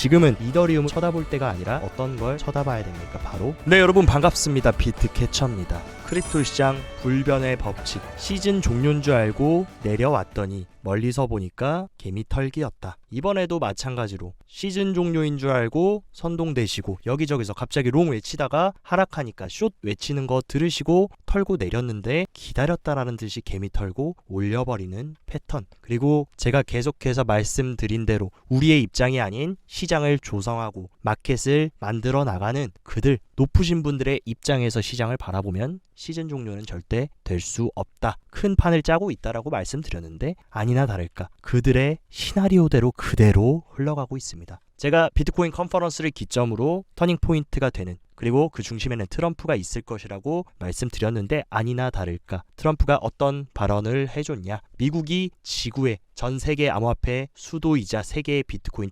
지금은 이더리움을 쳐다볼 때가 아니라 어떤 걸 쳐다봐야 됩니까? 바로 네, 여러분 반갑습니다. 비트캐쳐입니다. 크립토 시장 불변의 법칙. 시즌 종료인 줄 알고 내려왔더니 멀리서 보니까 개미 털기였다. 이번에도 마찬가지로 시즌 종료인 줄 알고 선동되시고 여기저기서 갑자기 롱 외치다가 하락하니까 숏 외치는 거 들으시고 털고 내렸는데 기다렸다라는 듯이 개미 털고 올려버리는 패턴. 그리고 제가 계속해서 말씀드린 대로 우리의 입장이 아닌 시장을 조성하고 마켓을 만들어 나가는 그들, 높으신 분들의 입장에서 시장을 바라보면 시즌 종료는 절대 될 수 없다. 큰 판을 짜고 있다라고 말씀드렸는데 아니나 다를까 그들의 시나리오대로 그대로 흘러가고 있습니다. 제가 비트코인 컨퍼런스를 기점으로 터닝 포인트가 되는, 그리고 그 중심에는 트럼프가 있을 것이라고 말씀드렸는데 아니나 다를까 트럼프가 어떤 발언을 해줬냐. 미국이 지구의 전 세계 암호화폐 수도이자 세계의 비트코인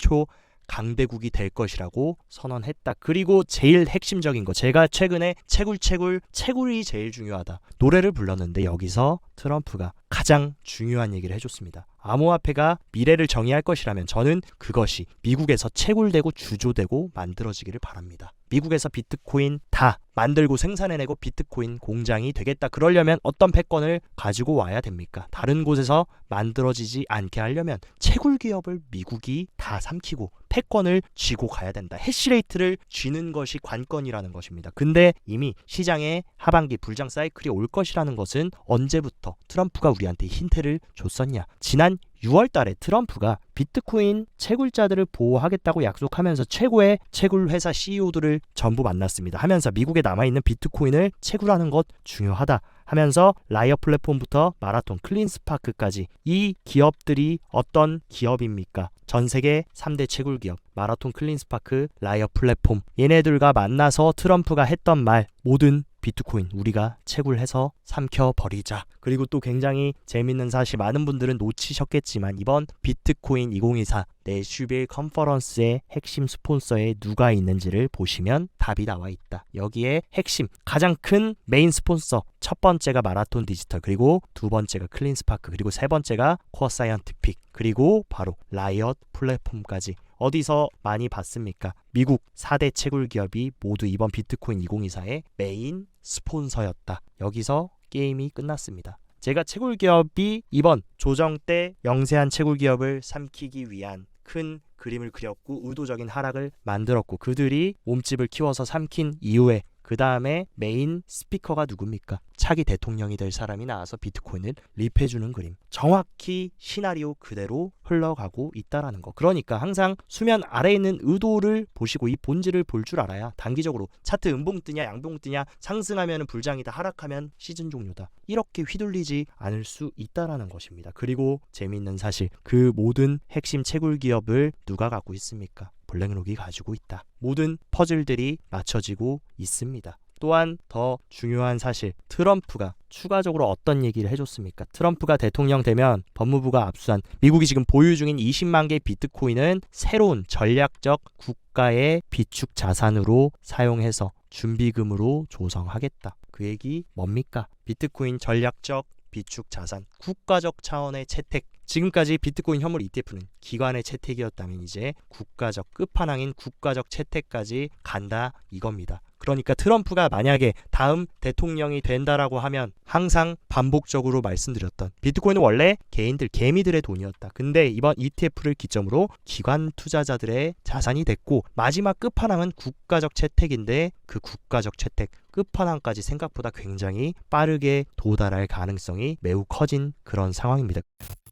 강대국이 될 것이라고 선언했다. 그리고 제일 핵심적인 거, 제가 최근에 채굴이 제일 중요하다 노래를 불렀는데 여기서 트럼프가 가장 중요한 얘기를 해줬습니다. 암호화폐가 미래를 정의할 것이라면 저는 그것이 미국에서 채굴되고 주조되고 만들어지기를 바랍니다. 미국에서 비트코인 다 만들고 생산해내고 비트코인 공장이 되겠다. 그러려면 어떤 패권을 가지고 와야 됩니까? 다른 곳에서 만들어지지 않게 하려면 채굴 기업을 미국이 다 삼키고 패권을 쥐고 가야 된다. 해시레이트를 쥐는 것이 관건이라는 것입니다. 근데 이미 시장에 하반기 불장 사이클이 올 것이라는 것은 언제부터 트럼프가 우리한테 힌트를 줬었냐. 지난 6월 달에 트럼프가 비트코인 채굴자들을 보호하겠다고 약속하면서 최고의 채굴 회사 CEO들을 전부 만났습니다. 하면서 미국에 남아있는 비트코인을 채굴하는 것 중요하다 하면서 라이어 플랫폼부터 마라톤, 클린스파크까지 이 기업들이 어떤 기업입니까? 전 세계 3대 채굴 기업 마라톤, 클린스파크, 라이어 플랫폼, 얘네들과 만나서 트럼프가 했던 말, 모든 비트코인 우리가 채굴해서 삼켜버리자. 그리고 또 굉장히 재밌는 사실, 많은 분들은 놓치셨겠지만 이번 비트코인 2024 내슈빌 컨퍼런스의 핵심 스폰서에 누가 있는지를 보시면 답이 나와 있다. 여기에 핵심 가장 큰 메인 스폰서, 첫 번째가 마라톤 디지털, 그리고 두 번째가 클린스파크, 그리고 세 번째가 코어 사이언티픽, 그리고 바로 라이엇 플랫폼까지. 어디서 많이 봤습니까? 미국 4대 채굴 기업이 모두 이번 비트코인 2024의 메인 스폰서였다. 여기서 게임이 끝났습니다. 제가 채굴 기업이 이번 조정 때 영세한 채굴 기업을 삼키기 위한 큰 그림을 그렸고 의도적인 하락을 만들었고 그들이 몸집을 키워서 삼킨 이후에 그 다음에 메인 스피커가 누굽니까? 차기 대통령이 될 사람이 나와서 비트코인을 립해주는 그림. 정확히 시나리오 그대로 흘러가고 있다라는 거. 그러니까 항상 수면 아래에 있는 의도를 보시고 이 본질을 볼 줄 알아야 단기적으로 차트 음봉 뜨냐 양봉 뜨냐, 상승하면 불장이다, 하락하면 시즌 종료다, 이렇게 휘둘리지 않을 수 있다라는 것입니다. 그리고 재미있는 사실, 그 모든 핵심 채굴 기업을 누가 갖고 있습니까? 블랙록이 가지고 있다. 모든 퍼즐들이 맞춰지고 있습니다. 또한 더 중요한 사실, 트럼프가 추가적으로 어떤 얘기를 해줬습니까? 트럼프가 대통령 되면 법무부가 압수한 미국이 지금 보유 중인 20만 개의 비트코인은 새로운 전략적 국가의 비축 자산으로 사용해서 준비금으로 조성하겠다. 그 얘기 뭡니까? 비트코인 전략적 비축 자산, 국가적 차원의 채택. 지금까지 비트코인 현물 ETF는 기관의 채택이었다면 이제 국가적 끝판왕인 국가적 채택까지 간다 이겁니다. 그러니까 트럼프가 만약에 다음 대통령이 된다라고 하면 항상 반복적으로 말씀드렸던 비트코인은 원래 개인들, 개미들의 돈이었다. 근데 이번 ETF를 기점으로 기관 투자자들의 자산이 됐고 마지막 끝판왕은 국가적 채택인데 그 국가적 채택 끝판왕까지 생각보다 굉장히 빠르게 도달할 가능성이 매우 커진 그런 상황입니다.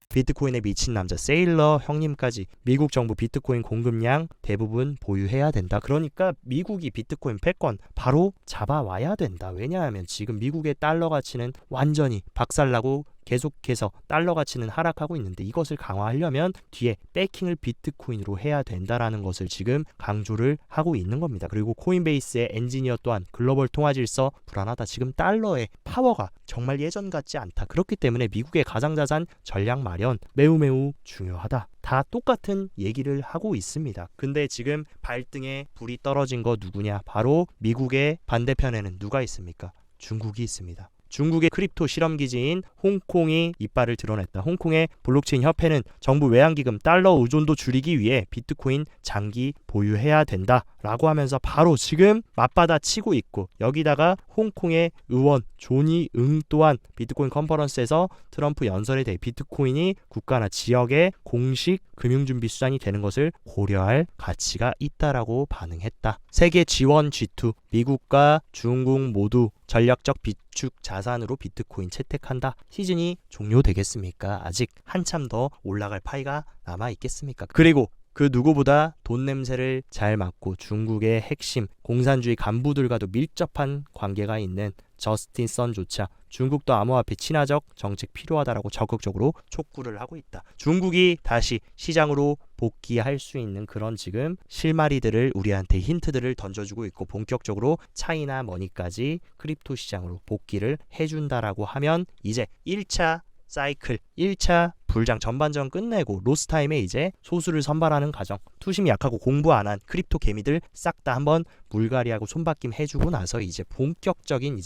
비트코인에 미친 남자 세일러 형님까지 미국 정부 비트코인 공급량 대부분 보유해야 된다. 그러니까 미국이 비트코인 패권 바로 잡아와야 된다. 왜냐하면 지금 미국의 달러 가치는 완전히 박살나고 계속해서 달러 가치는 하락하고 있는데 이것을 강화하려면 뒤에 배킹을 비트코인으로 해야 된다라는 것을 지금 강조를 하고 있는 겁니다. 그리고 코인베이스의 엔지니어 또한 글로벌 통화 질서 불안하다. 지금 달러의 파워가 정말 예전 같지 않다. 그렇기 때문에 미국의 가상자산 전략 마련 매우 중요하다. 다 똑같은 얘기를 하고 있습니다. 근데 지금 발등에 불이 떨어진 거 누구냐? 바로 미국의 반대편에는 누가 있습니까? 중국이 있습니다. 중국의 크립토 실험기지인 홍콩이 이빨을 드러냈다. 홍콩의 블록체인 협회는 정부 외환기금 달러 의존도 줄이기 위해 비트코인 장기 보유해야 된다라고 하면서 바로 지금 맞받아 치고 있고, 여기다가 홍콩의 의원 조니 응 또한 비트코인 컨퍼런스에서 트럼프 연설에 대해 비트코인이 국가나 지역의 공식 금융준비 수단이 되는 것을 고려할 가치가 있다라고 반응했다. 세계 G1, G2, 미국과 중국 모두 전략적 비축 자산으로 비트코인 채택한다. 시즌이 종료되겠습니까? 아직 한참 더 올라갈 파이가 남아 있겠습니까? 그리고 그 누구보다 돈 냄새를 잘 맡고 중국의 핵심 공산주의 간부들과도 밀접한 관계가 있는 저스틴 선조차 중국도 암호화폐 친화적 정책 필요하다라고 적극적으로 촉구를 하고 있다. 중국이 다시 시장으로 복귀할 수 있는 그런 지금 실마리들을 우리한테 힌트들을 던져주고 있고, 본격적으로 차이나 머니까지 크립토 시장으로 복귀를 해준다라고 하면 이제 1차 사이클, 1차 불장 전반전 끝내고 로스타임에 이제 소수를 선발하는 과정, 투심이 약하고 공부 안 한 크립토 개미들 싹 다 한번 물갈이하고 손바뀜 해주고 나서 이제 본격적인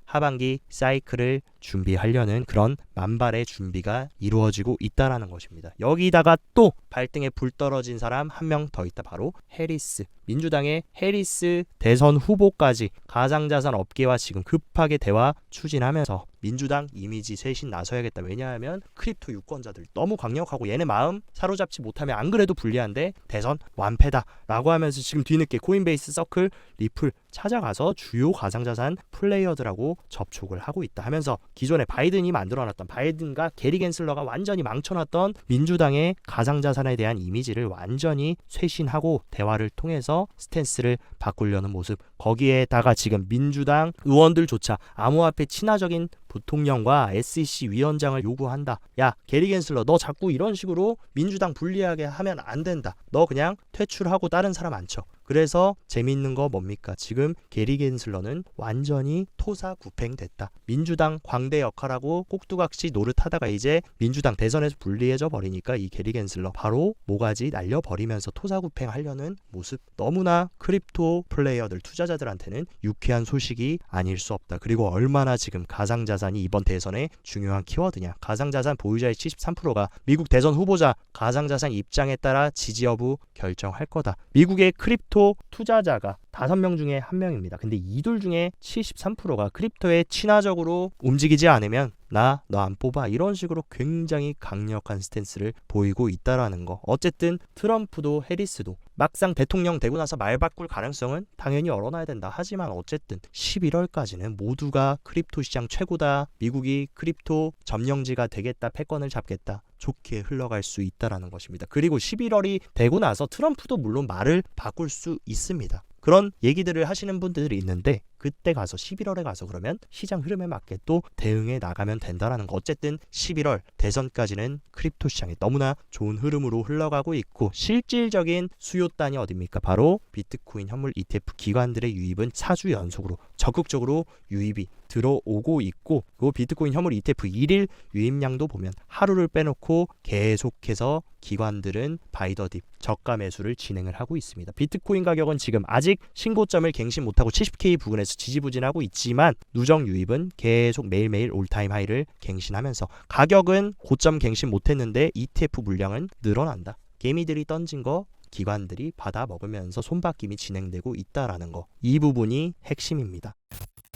하반기 사이클을 준비하려는 그런 만발의 준비가 이루어지고 있다라는 것입니다. 여기다가 또 발등에 불 떨어진 사람 한 명 더 있다. 바로 해리스, 민주당의 해리스 대선 후보까지 가상자산 업계와 지금 급하게 대화 추진하면서 민주당 이미지 쇄신 나서야겠다. 왜냐하면 크립토 유권자들 너무 강력하고 얘네 마음 사로잡지 못하면 안 그래도 불리한데 대선 완패다 라고 하면서 지금 뒤늦게 코인베이스, 서클, 리플 찾아가서 주요 가상자산 플레이어들하고 접촉을 하고 있다 하면서 기존에 바이든이 만들어놨던, 바이든과 게리 겐슬러가 완전히 망쳐놨던 민주당의 가상자산에 대한 이미지를 완전히 쇄신하고 대화를 통해서 스탠스를 바꾸려는 모습, 거기에다가 지금 민주당 의원들조차 암호화폐 친화적인 부통령과 SEC 위원장을 요구한다. 야, 게리 겐슬러, 너 자꾸 이런 식으로 민주당 불리하게 하면 안 된다. 너 그냥 퇴출하고 다른 사람 앉혀. 그래서 재밌는 거 뭡니까? 지금 게리 겐슬러는 완전히 토사구팽됐다. 민주당 광대 역할하고 꼭두각시 노릇하다가 이제 민주당 대선에서 불리해져 버리니까 이 게리 겐슬러 바로 모가지 날려버리면서 토사구팽하려는 모습, 너무나 크립토 플레이어들, 투자자들한테는 유쾌한 소식이 아닐 수 없다. 그리고 얼마나 지금 가상자산이 이번 대선의 중요한 키워드냐. 가상자산 보유자의 73%가 미국 대선 후보자 가상자산 입장에 따라 지지 여부 결정할 거다. 미국의 크립토 투자자가 5명 중에 1명입니다. 근데 이둘 중에 73%가 크립토에 친화적으로 움직이지 않으면 너 안 뽑아, 이런 식으로 굉장히 강력한 스탠스를 보이고 있다라는 거. 어쨌든 트럼프도 해리스도 막상 대통령 되고 나서 말 바꿀 가능성은 당연히 열어놔야 된다. 하지만 어쨌든 11월까지는 모두가 크립토 시장 최고다, 미국이 크립토 점령지가 되겠다, 패권을 잡겠다, 좋게 흘러갈 수 있다라는 것입니다. 그리고 11월이 되고 나서 트럼프도 물론 말을 바꿀 수 있습니다. 그런 얘기들을 하시는 분들이 있는데, 그때 가서 11월에 가서 그러면 시장 흐름에 맞게 또 대응해 나가면 된다라는 거. 어쨌든 11월 대선까지는 크립토 시장이 너무나 좋은 흐름으로 흘러가고 있고, 실질적인 수요단이 어딥니까? 바로 비트코인 현물 ETF 기관들의 유입은 4주 연속으로 적극적으로 유입이 들어오고 있고, 그 비트코인 현물 ETF 1일 유입량도 보면 하루를 빼놓고 계속해서 기관들은 바이더딥 저가 매수를 진행을 하고 있습니다. 비트코인 가격은 지금 아직 신고점을 갱신 못하고 70K 부근에서 지지부진하고 있지만 누적 유입은 계속 매일매일 올타임 하이를 갱신하면서 가격은 고점 갱신 못했는데 ETF 물량은 늘어난다. 개미들이 던진 거 기관들이 받아 먹으면서 손바뀜이 진행되고 있다라는 거, 이 부분이 핵심입니다.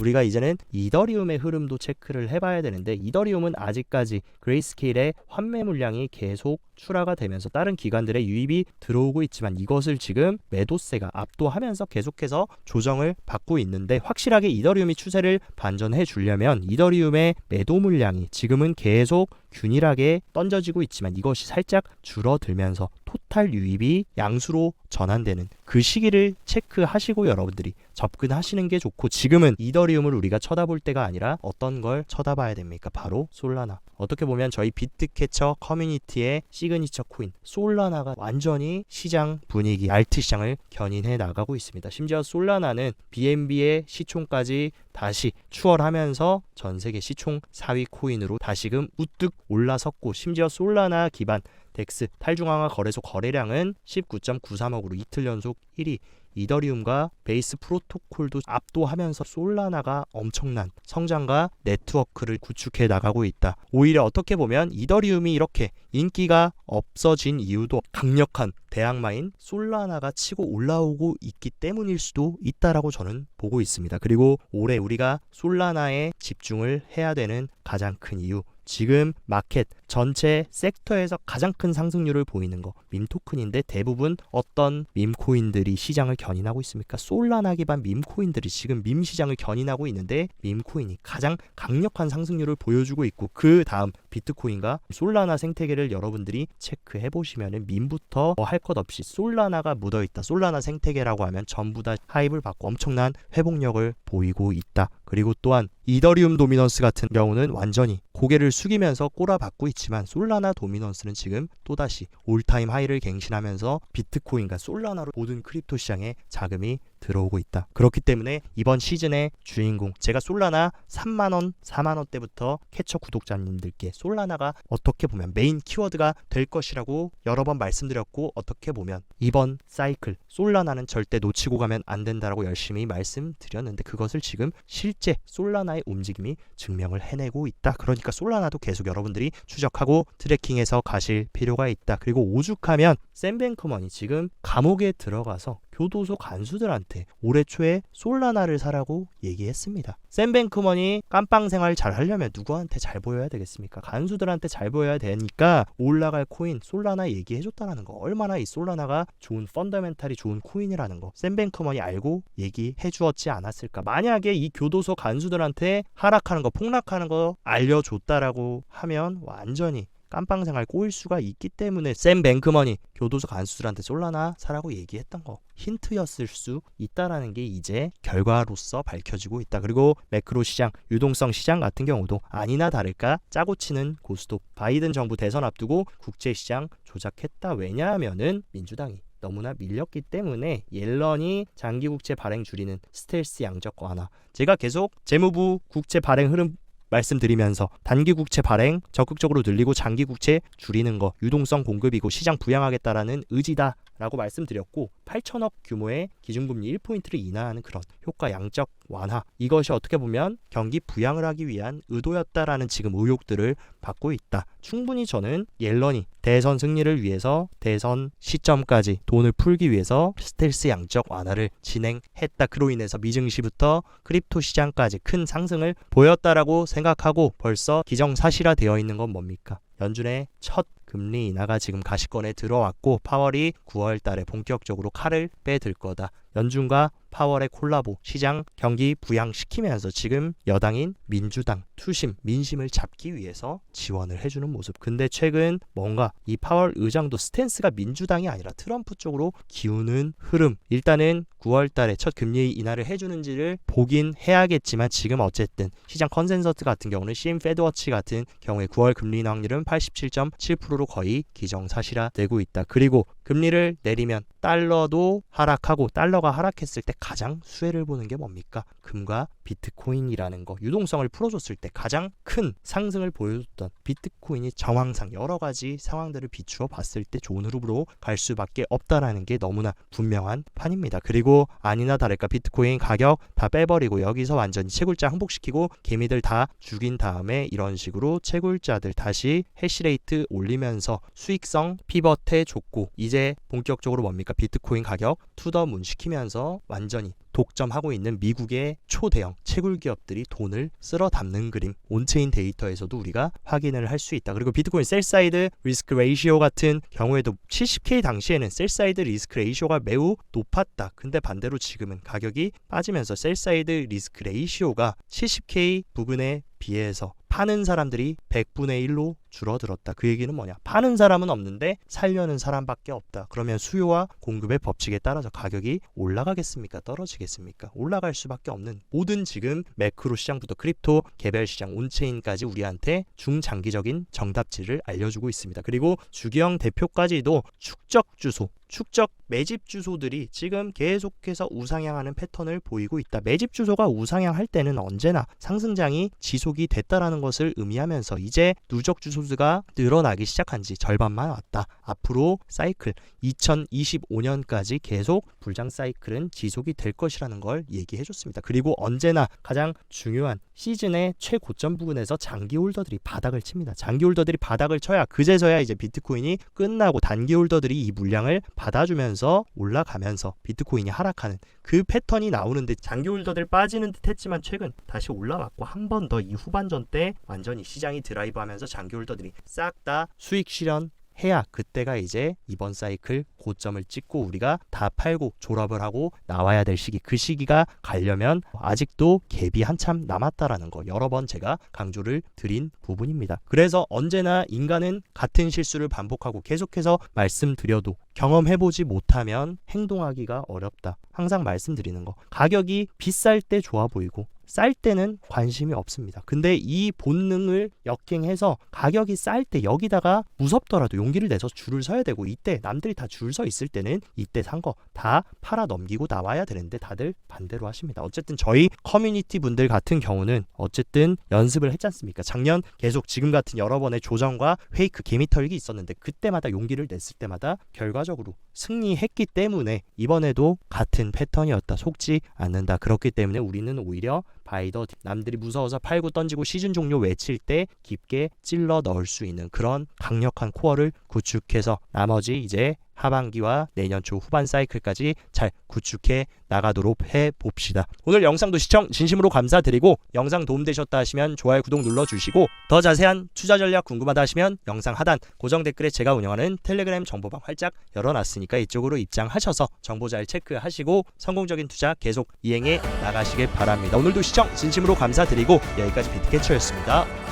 우리가 이제는 이더리움의 흐름도 체크를 해봐야 되는데, 이더리움은 아직까지 그레이스케일의 환매 물량이 계속 출하가 되면서 다른 기관들의 유입이 들어오고 있지만 이것을 지금 매도세가 압도하면서 계속해서 조정을 받고 있는데, 확실하게 이더리움이 추세를 반전해 주려면 이더리움의 매도 물량이 지금은 계속 균일하게 던져지고 있지만 이것이 살짝 줄어들면서 토탈 유입이 양수로 전환되는 그 시기를 체크하시고 여러분들이 접근하시는 게 좋고, 지금은 이더리움을 우리가 쳐다볼 때가 아니라 어떤 걸 쳐다봐야 됩니까? 바로 솔라나. 어떻게 보면 저희 비트캐쳐 커뮤니티의 시그니처 코인 솔라나가 완전히 시장 분위기, 알트 시장을 견인해 나가고 있습니다. 심지어 솔라나는 BNB의 시총까지 다시 추월하면서 전 세계 시총 4위 코인으로 다시금 우뚝 올라섰고, 심지어 솔라나 기반 덱스 탈중앙화 거래소 거래량은 19.93억으로 이틀 연속 1위. 이더리움과 베이스 프로토콜도 압도하면서 솔라나가 엄청난 성장과 네트워크를 구축해 나가고 있다. 오히려 어떻게 보면 이더리움이 이렇게 인기가 없어진 이유도 강력한 대항마인 솔라나가 치고 올라오고 있기 때문일 수도 있다라고 저는 보고 있습니다. 그리고 올해 우리가 솔라나에 집중을 해야 되는 가장 큰 이유, 지금 마켓 전체 섹터에서 가장 큰 상승률을 보이는 거 밈토큰인데 대부분 어떤 밈코인들이 시장을 견인하고 있습니까? 솔라나 기반 밈코인들이 지금 밈 시장을 견인하고 있는데 밈코인이 가장 강력한 상승률을 보여주고 있고 그 다음 비트코인과 솔라나 생태계를 여러분들이 체크해 보시면은 밈부터 할 것 없이 솔라나가 묻어있다. 솔라나 생태계라고 하면 전부 다 하입을 받고 엄청난 회복력을 보이고 있다. 그리고 또한 이더리움 도미넌스 같은 경우는 완전히 고개를 숙이면서 꼬라박고 있지만 솔라나 도미넌스는 지금 또다시 올타임 하이를 갱신하면서 비트코인과 솔라나로 모든 크립토 시장에 자금이 들어오고 있다. 그렇기 때문에 이번 시즌의 주인공, 제가 솔라나 3만원, 4만원 때부터 캐쳐 구독자님들께 솔라나가 어떻게 보면 메인 키워드가 될 것이라고 여러 번 말씀드렸고 어떻게 보면 이번 사이클 솔라나는 절대 놓치고 가면 안 된다라고 열심히 말씀드렸는데 그것을 지금 실제 솔라나의 움직임이 증명을 해내고 있다. 그러니까 솔라나도 계속 여러분들이 추적하고 트래킹해서 가실 필요가 있다. 그리고 오죽하면 샘 뱅크먼이 지금 감옥에 들어가서 교도소 간수들한테 올해 초에 솔라나를 사라고 얘기했습니다. 샘 뱅크먼이 깜빵 생활 잘 하려면 누구한테 잘 보여야 되겠습니까? 간수들한테 잘 보여야 되니까 올라갈 코인 솔라나 얘기해줬다는 거, 얼마나 이 솔라나가 좋은 펀더멘탈이 좋은 코인이라는 거 샘 뱅크먼이 알고 얘기해 주었지 않았을까. 만약에 이 교도소 간수들한테 하락하는 거 폭락하는 거 알려줬다라고 하면 완전히 깜빵 생활 꼬일 수가 있기 때문에 샘 뱅크먼이 교도소 간수들한테 솔라나 사라고 얘기했던 거 힌트였을 수 있다라는 게 이제 결과로서 밝혀지고 있다. 그리고 매크로 시장, 유동성 시장 같은 경우도 아니나 다를까 짜고 치는 고스톱. 바이든 정부 대선 앞두고 국제시장 조작했다. 왜냐하면은 민주당이 너무나 밀렸기 때문에 옐런이 장기 국채 발행 줄이는 스텔스 양적 완화. 제가 계속 재무부 국채 발행 흐름 말씀드리면서 단기 국채 발행 적극적으로 늘리고 장기 국채 줄이는 거 유동성 공급이고 시장 부양하겠다라는 의지다 라고 말씀드렸고 8천억 규모의 기준금리 1포인트를 인하하는 그런 효과 양적 완화, 이것이 어떻게 보면 경기 부양을 하기 위한 의도였다라는 지금 의혹들을 받고 있다. 충분히 저는 옐런이 대선 승리를 위해서 대선 시점까지 돈을 풀기 위해서 스텔스 양적 완화를 진행했다. 그로 인해서 미증시부터 크립토 시장까지 큰 상승을 보였다라고 생각하고 벌써 기정사실화 되어 있는 건 뭡니까? 연준의 첫 금리 인하가 지금 가시권에 들어왔고 파월이 9월 달에 본격적으로 칼을 빼들 거다. 연준과 파월의 콜라보, 시장 경기 부양시키면서 지금 여당인 민주당, 투심, 민심을 잡기 위해서 지원을 해주는 모습. 근데 최근 뭔가 이 파월 의장도 스탠스가 민주당이 아니라 트럼프 쪽으로 기우는 흐름. 일단은 9월 달에 첫 금리 인하를 해주는지를 보긴 해야겠지만 지금 어쨌든 시장 컨센서스 같은 경우는 CM 페드워치 같은 경우에 9월 금리 인하 확률은 87.7%로 거의 기정사실화되고 있다. 그리고 금리를 내리면 달러도 하락하고 달러가 하락했을 때 가장 수혜를 보는 게 뭡니까? 금과 비트코인이라는 거. 유동성을 풀어줬을 때 가장 큰 상승을 보여줬던 비트코인이 정황상 여러 가지 상황들을 비추어 봤을 때 좋은 흐름으로 갈 수밖에 없다라는 게 너무나 분명한 판입니다. 그리고 아니나 다를까 비트코인 가격 다 빼버리고 여기서 완전히 채굴자 항복시키고 개미들 다 죽인 다음에 이런 식으로 채굴자들 다시 해시레이트 올리면서 수익성 피벗해 줬고 이제 본격적으로 뭡니까? 비트코인 가격 투더문 시키면서 완전히 독점하고 있는 미국의 초대형 채굴 기업들이 돈을 쓸어 담는 그림, 온체인 데이터에서도 우리가 확인을 할 수 있다. 그리고 비트코인 셀사이드 리스크 레이시오 같은 경우에도 70K 당시에는 셀사이드 리스크 레이시오가 매우 높았다. 근데 반대로 지금은 가격이 빠지면서 셀사이드 리스크 레이시오가 70K 부근에 비해서 파는 사람들이 100분의 1로 줄어들었다. 그 얘기는 뭐냐? 파는 사람은 없는데 살려는 사람밖에 없다. 그러면 수요와 공급의 법칙에 따라서 가격이 올라가겠습니까? 떨어지겠습니까? 올라갈 수밖에 없는 모든 지금 매크로 시장부터 크립토, 개별 시장, 온체인까지 우리한테 중장기적인 정답지를 알려주고 있습니다. 그리고 주기영 대표까지도 축적 주소, 축적 매집 주소들이 지금 계속해서 우상향하는 패턴을 보이고 있다. 매집 주소가 우상향할 때는 언제나 상승장이 지속이 됐다라는 것을 의미하면서 이제 누적 주소수가 늘어나기 시작한 지 절반만 왔다. 앞으로 사이클 2025년까지 계속 불장 사이클은 지속이 될 것이라는 걸 얘기해 줬습니다. 그리고 언제나 가장 중요한 시즌의 최고점 부근에서 장기 홀더들이 바닥을 칩니다. 장기 홀더들이 바닥을 쳐야 그제서야 이제 비트코인이 끝나고 단기 홀더들이 이 물량을 받아주면서 올라가면서 비트코인이 하락하는 그 패턴이 나오는데, 장기 홀더들 빠지는 듯 했지만 최근 다시 올라왔고 한 번 더 이 후반전 때 완전히 시장이 드라이브하면서 장기 홀더들이 싹 다 수익 실현 해야 그때가 이제 이번 사이클 고점을 찍고 우리가 다 팔고 졸업을 하고 나와야 될 시기, 그 시기가 가려면 아직도 갭이 한참 남았다라는 거 여러 번 제가 강조를 드린 부분입니다. 그래서 언제나 인간은 같은 실수를 반복하고 계속해서 말씀드려도 경험해보지 못하면 행동하기가 어렵다. 항상 말씀드리는 거, 가격이 비쌀 때 좋아 보이고 쌀 때는 관심이 없습니다. 근데 이 본능을 역행해서 가격이 쌀 때 여기다가 무섭더라도 용기를 내서 줄을 서야 되고, 이때 남들이 다 줄 서 있을 때는 이때 산 거 다 팔아 넘기고 나와야 되는데 다들 반대로 하십니다. 어쨌든 저희 커뮤니티 분들 같은 경우는 어쨌든 연습을 했지 않습니까? 작년 계속 지금 같은 여러 번의 조정과 페이크 개미털기 있었는데 그때마다 용기를 냈을 때마다 결과적으로 승리했기 때문에 이번에도 같은 패턴이었다. 속지 않는다. 그렇기 때문에 우리는 오히려 바이더 남들이 무서워서 팔고 던지고 시즌 종료 외칠 때 깊게 찔러 넣을 수 있는 그런 강력한 코어를 구축해서 나머지 이제 하반기와 내년 초 후반 사이클까지 잘 구축해 나가도록 해봅시다. 오늘 영상도 시청 진심으로 감사드리고, 영상 도움되셨다 하시면 좋아요, 구독 눌러주시고, 더 자세한 투자 전략 궁금하다 하시면 영상 하단 고정 댓글에 제가 운영하는 텔레그램 정보방 활짝 열어놨으니까 이쪽으로 입장하셔서 정보 잘 체크하시고 성공적인 투자 계속 이행해 나가시길 바랍니다. 오늘도 시청 진심으로 감사드리고 여기까지 비트캐쳐였습니다.